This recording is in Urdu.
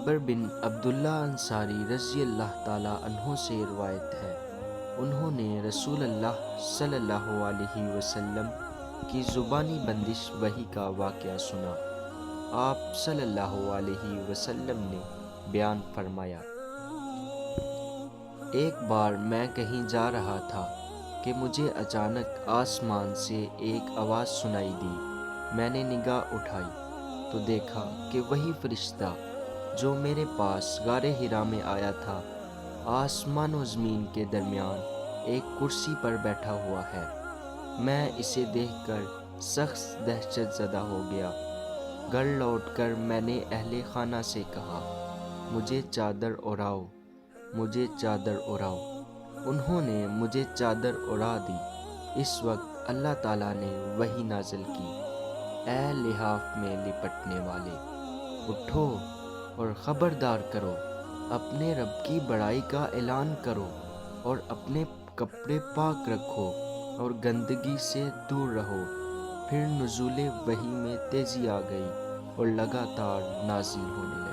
جابر بن عبداللہ انصاری رضی اللہ تعالیٰ عنہ سے روایت ہے، انہوں نے رسول اللہ صلی اللہ علیہ وسلم کی زبانی بندش وحی کا واقعہ سنا۔ آپ صلی اللہ علیہ وسلم نے بیان فرمایا، ایک بار میں کہیں جا رہا تھا کہ مجھے اچانک آسمان سے ایک آواز سنائی دی۔ میں نے نگاہ اٹھائی تو دیکھا کہ وہی فرشتہ جو میرے پاس غار حرا میں آیا تھا، آسمان و زمین کے درمیان ایک کرسی پر بیٹھا ہوا ہے۔ میں اسے دیکھ کر سخت دہشت زدہ ہو گیا۔ گھر لوٹ کر میں نے اہل خانہ سے کہا، مجھے چادر اوڑھاؤ، مجھے چادر اوڑھاؤ۔ انہوں نے مجھے چادر اوڑھا دی۔ اس وقت اللہ تعالیٰ نے وحی نازل کی، اے لحاف میں لپٹنے والے، اٹھو اور خبردار کرو، اپنے رب کی بڑائی کا اعلان کرو اور اپنے کپڑے پاک رکھو اور گندگی سے دور رہو۔ پھر نزول وحی میں تیزی آ گئی اور لگاتار نازل ہونے